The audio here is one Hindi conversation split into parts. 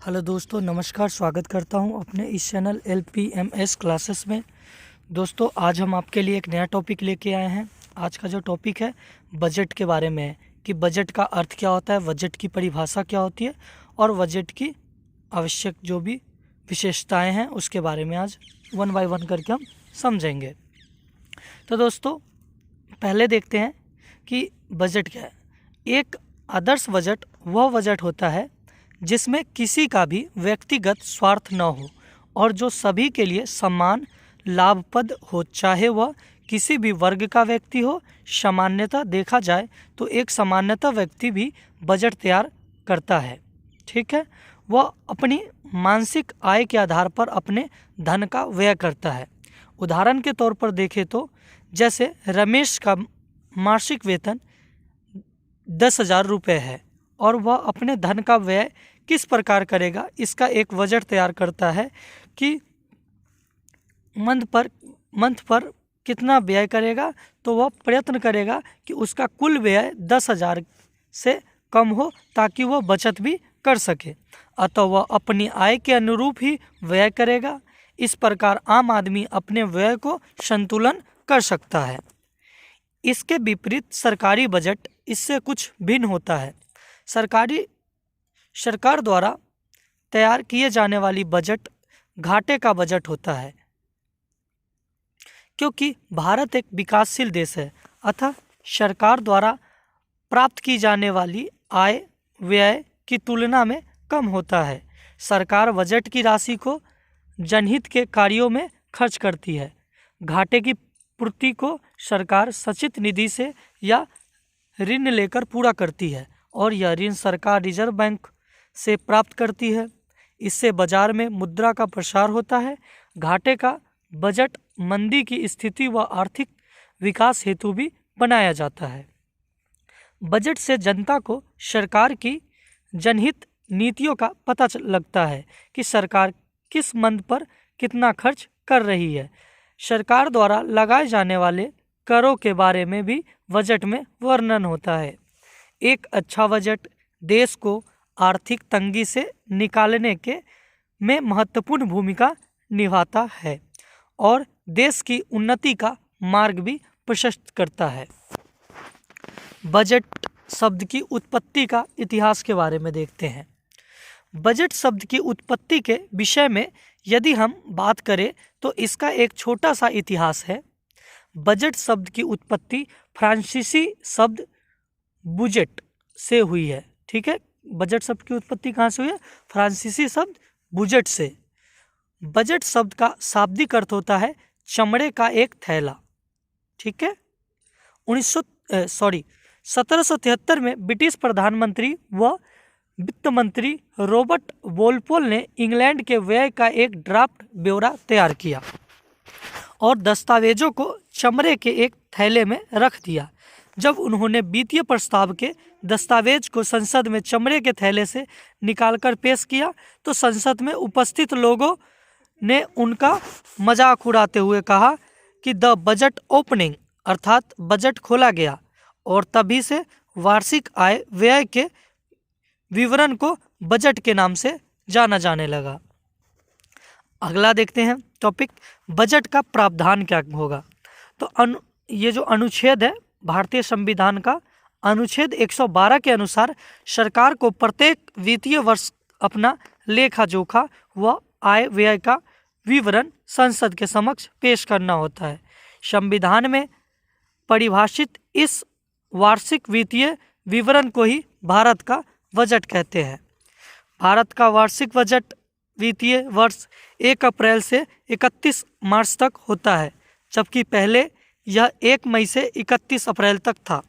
हेलो दोस्तों, नमस्कार। स्वागत करता हूं अपने इस चैनल LPMS क्लासेस में। दोस्तों, आज हम आपके लिए एक नया टॉपिक लेके आए हैं। आज का जो टॉपिक है बजट के बारे में है कि बजट का अर्थ क्या होता है, बजट की परिभाषा क्या होती है और बजट की आवश्यक जो भी विशेषताएं हैं उसके बारे में आज 1 बाय 1 करके हम समझेंगे। तो दोस्तों, पहले देखते हैं कि बजट क्या है। एक आदर्श बजट वह बजट होता है जिसमें किसी का भी व्यक्तिगत स्वार्थ न हो और जो सभी के लिए समान लाभप्रद हो, चाहे वह किसी भी वर्ग का व्यक्ति हो। सामान्यतः देखा जाए तो एक सामान्यतः व्यक्ति भी बजट तैयार करता है, ठीक है। वह अपनी मानसिक आय के आधार पर अपने धन का व्यय करता है। उदाहरण के तौर पर देखें तो जैसे रमेश का मासिक वेतन 10,000 रुपये है और वह अपने धन का व्यय किस प्रकार करेगा, इसका एक बजट तैयार करता है कि मंथ पर कितना व्यय करेगा। तो वह प्रयत्न करेगा कि उसका कुल व्यय 10,000 से कम हो ताकि वह बचत भी कर सके, अतः वह अपनी आय के अनुरूप ही व्यय करेगा। इस प्रकार आम आदमी अपने व्यय को संतुलन कर सकता है। इसके विपरीत सरकारी बजट इससे कुछ भिन्न होता है। सरकार द्वारा तैयार किए जाने वाली बजट घाटे का बजट होता है, क्योंकि भारत एक विकासशील देश है, अतः सरकार द्वारा प्राप्त की जाने वाली आय व्यय की तुलना में कम होता है। सरकार बजट की राशि को जनहित के कार्यों में खर्च करती है। घाटे की पूर्ति को सरकार संचित निधि से या ऋण लेकर पूरा करती है और यह ऋण सरकार रिजर्व बैंक से प्राप्त करती है। इससे बाजार में मुद्रा का प्रसार होता है। घाटे का बजट मंदी की स्थिति व आर्थिक विकास हेतु भी बनाया जाता है। बजट से जनता को सरकार की जनहित नीतियों का पता लगता है कि सरकार किस मंद पर कितना खर्च कर रही है। सरकार द्वारा लगाए जाने वाले करों के बारे में भी बजट में वर्णन होता है। एक अच्छा बजट देश को आर्थिक तंगी से निकालने के में महत्वपूर्ण भूमिका निभाता है और देश की उन्नति का मार्ग भी प्रशस्त करता है। बजट शब्द की उत्पत्ति का इतिहास के बारे में देखते हैं। बजट शब्द की उत्पत्ति के विषय में यदि हम बात करें तो इसका एक छोटा सा इतिहास है। बजट शब्द की उत्पत्ति फ्रांसीसी शब्द बुजेट से हुई है, ठीक है। बजट शब्द की उत्पत्ति कहाँ से हुई है? फ्रांसीसी शब्द बुजेट से। बजट शब्द का शाब्दिक अर्थ होता है चमड़े का एक थैला, ठीक है। 1773 में ब्रिटिश प्रधानमंत्री व वित्त मंत्री रॉबर्ट वॉलपोल ने इंग्लैंड के व्यय का एक ड्राफ्ट ब्यौरा तैयार किया और दस्तावेजों को चमड़े के एक थैले में रख दिया। जब उन्होंने वित्तीय प्रस्ताव के दस्तावेज को संसद में चमड़े के थैले से निकालकर पेश किया तो संसद में उपस्थित लोगों ने उनका मजाक उड़ाते हुए कहा कि द बजट ओपनिंग, अर्थात बजट खोला गया, और तभी से वार्षिक आय व्यय के विवरण को बजट के नाम से जाना जाने लगा। अगला देखते हैं टॉपिक, बजट का प्रावधान क्या होगा। तो ये जो अनुच्छेद है भारतीय संविधान का, अनुच्छेद 112 के अनुसार सरकार को प्रत्येक वित्तीय वर्ष अपना लेखा जोखा व आय व्यय का विवरण संसद के समक्ष पेश करना होता है। संविधान में परिभाषित इस वार्षिक वित्तीय विवरण को ही भारत का बजट कहते हैं। भारत का वार्षिक बजट वित्तीय वर्ष 1 अप्रैल से 31 मार्च तक होता है, जबकि पहले यह 1 मई से 31 अप्रैल तक था।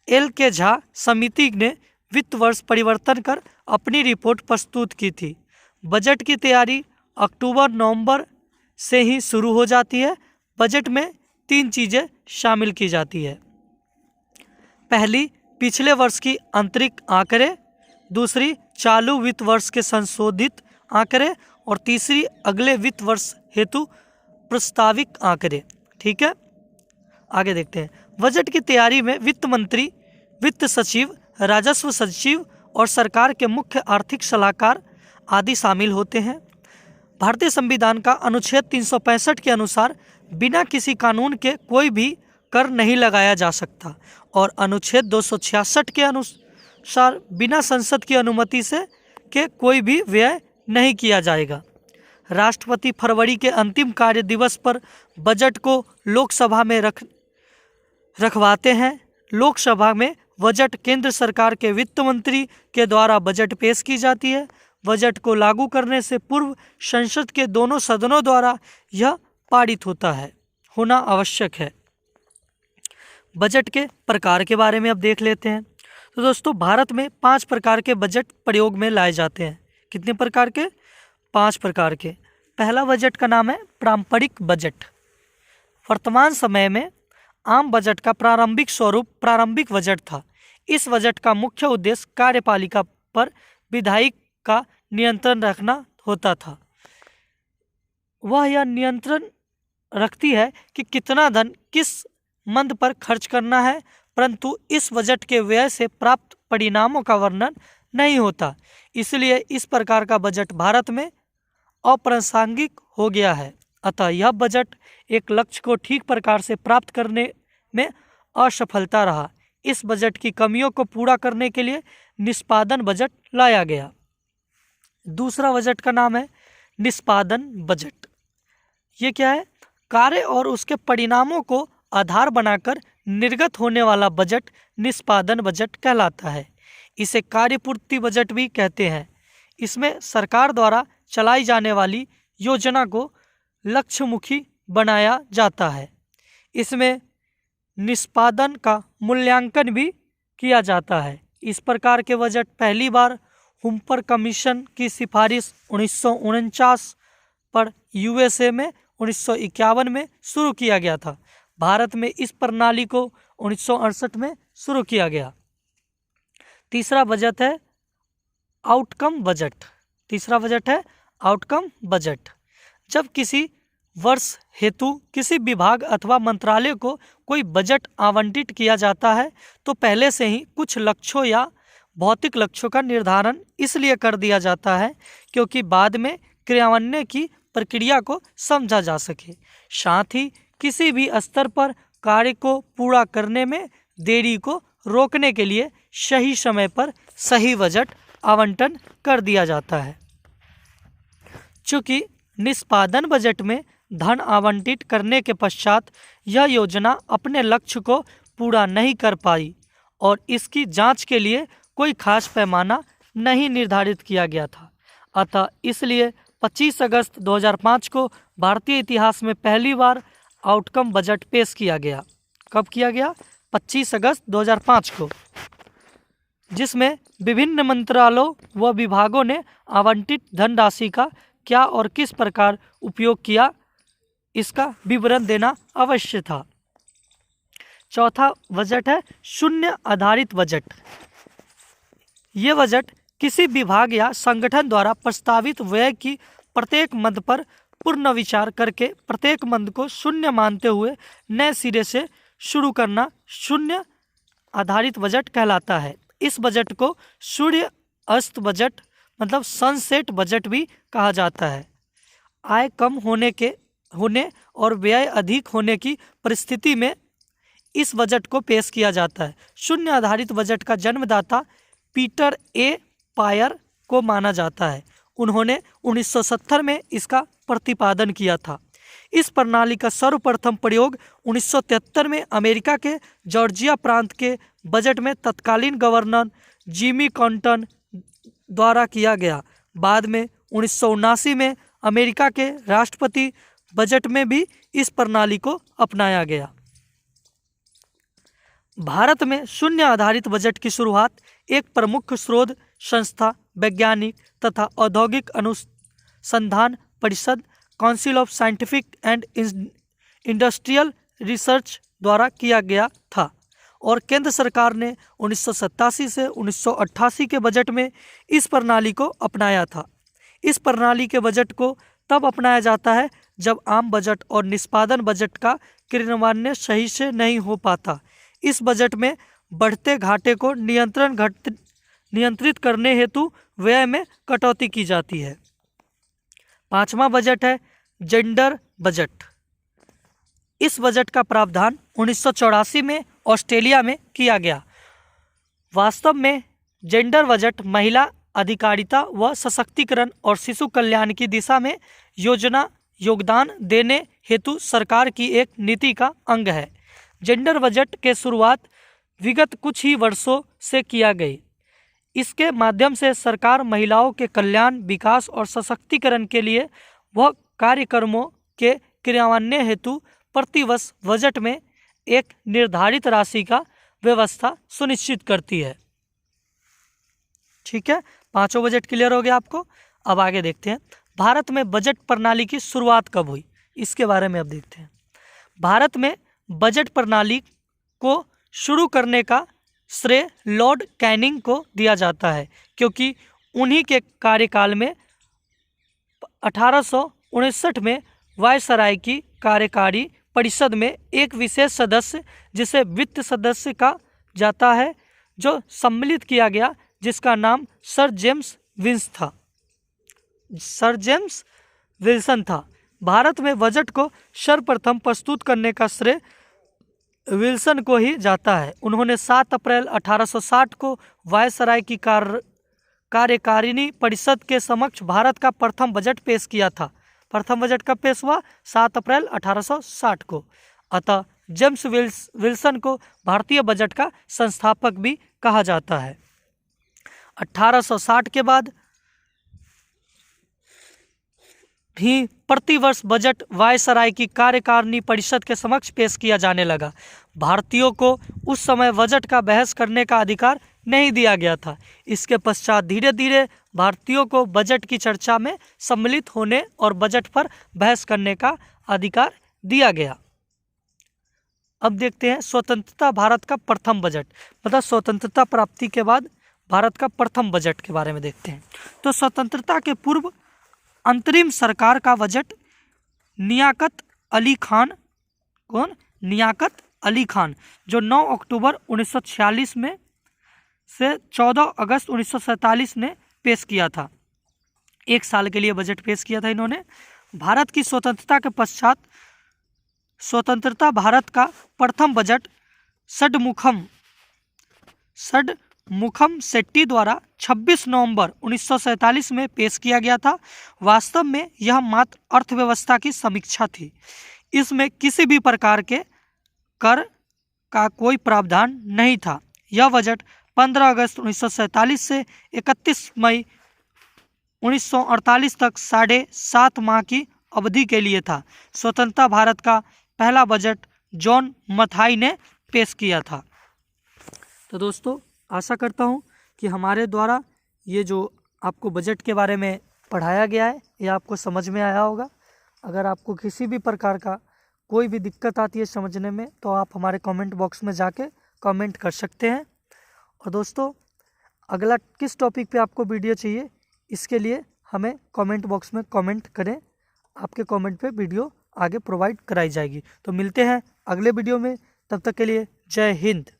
LK झा समिति ने वित्त वर्ष परिवर्तन कर अपनी रिपोर्ट प्रस्तुत की थी। बजट की तैयारी अक्टूबर-नवंबर से ही शुरू हो जाती है। बजट में 3 चीज़ें शामिल की जाती है। पहली, पिछले वर्ष की आंतरिक आंकड़े, दूसरी चालू वित्त वर्ष के संशोधित आंकड़े और तीसरी अगले वित्त वर्ष हेतु प्रस्तावित आंकड़े, ठीक है। आगे देखते हैं। बजट की तैयारी में वित्त मंत्री, वित्त सचिव, राजस्व सचिव और सरकार के मुख्य आर्थिक सलाहकार आदि शामिल होते हैं। भारतीय संविधान का अनुच्छेद 365 के अनुसार बिना किसी कानून के कोई भी कर नहीं लगाया जा सकता और अनुच्छेद 266 के अनुसार बिना संसद की अनुमति से के कोई भी व्यय नहीं किया जाएगा। राष्ट्रपति फरवरी के अंतिम कार्य दिवस पर बजट को लोकसभा में रखवाते हैं। लोकसभा में बजट केंद्र सरकार के वित्त मंत्री के द्वारा बजट पेश की जाती है। बजट को लागू करने से पूर्व संसद के दोनों सदनों द्वारा यह पारित होना आवश्यक है। बजट के प्रकार के बारे में अब देख लेते हैं। तो दोस्तों, भारत में 5 प्रकार के बजट प्रयोग में लाए जाते हैं। कितने प्रकार के? 5 प्रकार के। पहला बजट का नाम है पारंपरिक बजट। वर्तमान समय में आम बजट का प्रारंभिक स्वरूप प्रारंभिक बजट था। इस बजट का मुख्य उद्देश्य कार्यपालिका पर विधायिका का नियंत्रण रखना होता था। वह यह नियंत्रण रखती है कि कितना धन किस मंद पर खर्च करना है, परंतु इस बजट के व्यय से प्राप्त परिणामों का वर्णन नहीं होता। इसलिए इस प्रकार का बजट भारत में अप्रासंगिक हो गया है। अतः यह बजट एक लक्ष्य को ठीक प्रकार से प्राप्त करने में असफलता रहा। इस बजट की कमियों को पूरा करने के लिए निष्पादन बजट लाया गया। दूसरा बजट का नाम है निष्पादन बजट। ये क्या है? कार्य और उसके परिणामों को आधार बनाकर निर्गत होने वाला बजट निष्पादन बजट कहलाता है। इसे कार्यपूर्ति बजट भी कहते हैं। इसमें सरकार द्वारा चलाई जाने वाली योजना को लक्ष्यमुखी बनाया जाता है। इसमें निष्पादन का मूल्यांकन भी किया जाता है। इस प्रकार के बजट पहली बार हुम्पर कमीशन की सिफारिश 1949 पर यूएसए में 1951 में शुरू किया गया था। भारत में इस प्रणाली को 1968 में शुरू किया गया। तीसरा बजट है आउटकम बजट। तीसरा बजट है आउटकम बजट। जब किसी वर्ष हेतु किसी विभाग अथवा मंत्रालय को कोई बजट आवंटित किया जाता है तो पहले से ही कुछ लक्ष्यों या भौतिक लक्ष्यों का निर्धारण इसलिए कर दिया जाता है क्योंकि बाद में क्रियान्वयन की प्रक्रिया को समझा जा सके। साथ ही किसी भी स्तर पर कार्य को पूरा करने में देरी को रोकने के लिए सही समय पर सही बजट आवंटन कर दिया जाता है। चूँकि निष्पादन बजट में धन आवंटित करने के पश्चात यह योजना अपने लक्ष्य को पूरा नहीं कर पाई और इसकी जांच के लिए कोई खास पैमाना नहीं निर्धारित किया गया था। अतः इसलिए 25 अगस्त 2005 को भारतीय इतिहास में पहली बार आउटकम बजट पेश किया गया। कब किया गया? 25 अगस्त 2005 को, जिसमें विभिन्न मंत्रालयों व विभागों ने आवंटित धनराशि का क्या और किस प्रकार उपयोग किया इसका विवरण देना अवश्य था। चौथा बजट है शून्य आधारित बजट। ये बजट किसी विभाग या संगठन द्वारा प्रस्तावित व्यय की प्रत्येक मद पर पूर्ण विचार करके प्रत्येक मद को शून्य मानते हुए नए सिरे से शुरू करना शून्य आधारित बजट कहलाता है। इस बजट को सूर्य अस्त बजट मतलब सनसेट बजट भी कहा जाता है। आय कम होने और व्यय अधिक होने की परिस्थिति में इस बजट को पेश किया जाता है। शून्य आधारित बजट का जन्मदाता पीटर ए पायर को माना जाता है। उन्होंने 1970 में इसका प्रतिपादन किया था। इस प्रणाली का सर्वप्रथम प्रयोग 1973 में अमेरिका के जॉर्जिया प्रांत के बजट में तत्कालीन गवर्नर जिमी कॉन्टन द्वारा किया गया। बाद में 1979 में अमेरिका के राष्ट्रपति बजट में भी इस प्रणाली को अपनाया गया। भारत में शून्य आधारित बजट की शुरुआत एक प्रमुख शोध संस्था, वैज्ञानिक तथा औद्योगिक अनुसंधान परिषद council of scientific and industrial research द्वारा किया गया था और केंद्र सरकार ने 1987 से 1988 के बजट में इस प्रणाली को अपनाया था। इस प्रणाली के बजट को तब अपनाया जाता है जब आम बजट और निष्पादन बजट का क्रियान्वयन सही से नहीं हो पाता। इस बजट में बढ़ते घाटे को नियंत्रित करने हेतु व्यय में कटौती की जाती है। 5वां बजट है जेंडर बजट। इस बजट का प्रावधान 1984 में ऑस्ट्रेलिया में किया गया। वास्तव में जेंडर बजट महिला अधिकारिता व सशक्तिकरण और शिशु कल्याण की दिशा में योगदान देने हेतु सरकार की एक नीति का अंग है। जेंडर बजट के शुरुआत विगत कुछ ही वर्षों से किया गई। इसके माध्यम से सरकार महिलाओं के कल्याण, विकास और सशक्तिकरण के लिए वह कार्यक्रमों के क्रियान्वयन हेतु प्रतिवर्ष बजट में एक निर्धारित राशि का व्यवस्था सुनिश्चित करती है। ठीक है, 5 बजट क्लियर हो गया आपको। अब आगे देखते हैं भारत में बजट प्रणाली की शुरुआत कब हुई, इसके बारे में अब देखते हैं। भारत में बजट प्रणाली को शुरू करने का श्रेय लॉर्ड कैनिंग को दिया जाता है, क्योंकि उन्हीं के कार्यकाल में 1859 में वायसराय की कार्यकारी परिषद में एक विशेष सदस्य, जिसे वित्त सदस्य कहा जाता है, जो सम्मिलित किया गया, जिसका नाम सर जेम्स विल्सन था। भारत में बजट को सर्वप्रथम प्रस्तुत करने का श्रेय विल्सन को ही जाता है। उन्होंने 7 अप्रैल 1860 को वायसराय की कार्यकारिणी परिषद के समक्ष भारत का प्रथम बजट पेश किया था। प्रथम बजट कब पेश हुआ? 7 अप्रैल 1860 को। अतः जेम्स विल्सन को भारतीय बजट का संस्थापक भी कहा जाता है। 1860 के बाद भी प्रतिवर्ष बजट वायसराय की कार्यकारिणी परिषद के समक्ष पेश किया जाने लगा। भारतीयों को उस समय बजट का बहस करने का अधिकार नहीं दिया गया था। इसके पश्चात धीरे धीरे भारतीयों को बजट की चर्चा में सम्मिलित होने और बजट पर बहस करने का अधिकार दिया गया। अब देखते हैं स्वतंत्रता भारत का प्रथम बजट, मतलब स्वतंत्रता प्राप्ति के बाद भारत का प्रथम बजट के बारे में देखते हैं। तो स्वतंत्रता के पूर्व अंतरिम सरकार का बजट लियाकत अली खान जो 9 अक्टूबर 1946 में से 14 अगस्त 1947 ने पेश किया था। 1 साल के लिए बजट पेश किया था इन्होंने। भारत की स्वतंत्रता के पश्चात स्वतंत्रता भारत का प्रथम बजट षडमुखम शेट्टी द्वारा 26 नवंबर 1947 में पेश किया गया था। वास्तव में यह मात्र अर्थव्यवस्था की समीक्षा थी। इसमें किसी भी प्रकार के कर का कोई प्रावधान नहीं था। यह बजट 15 अगस्त 1947 से 31 मई 1948 तक 7.5 माह की अवधि के लिए था। स्वतंत्रता भारत का पहला बजट जॉन मथाई ने पेश किया था। तो दोस्तों, आशा करता हूँ कि हमारे द्वारा ये जो आपको बजट के बारे में पढ़ाया गया है, ये आपको समझ में आया होगा। अगर आपको किसी भी प्रकार का कोई भी दिक्कत आती है समझने में, तो आप हमारे कमेंट बॉक्स में जाके कमेंट कर सकते हैं। और दोस्तों, अगला किस टॉपिक पे आपको वीडियो चाहिए, इसके लिए हमें कमेंट बॉक्स में कमेंट करें। आपके कमेंट पे वीडियो आगे प्रोवाइड कराई जाएगी। तो मिलते हैं अगले वीडियो में, तब तक के लिए जय हिंद।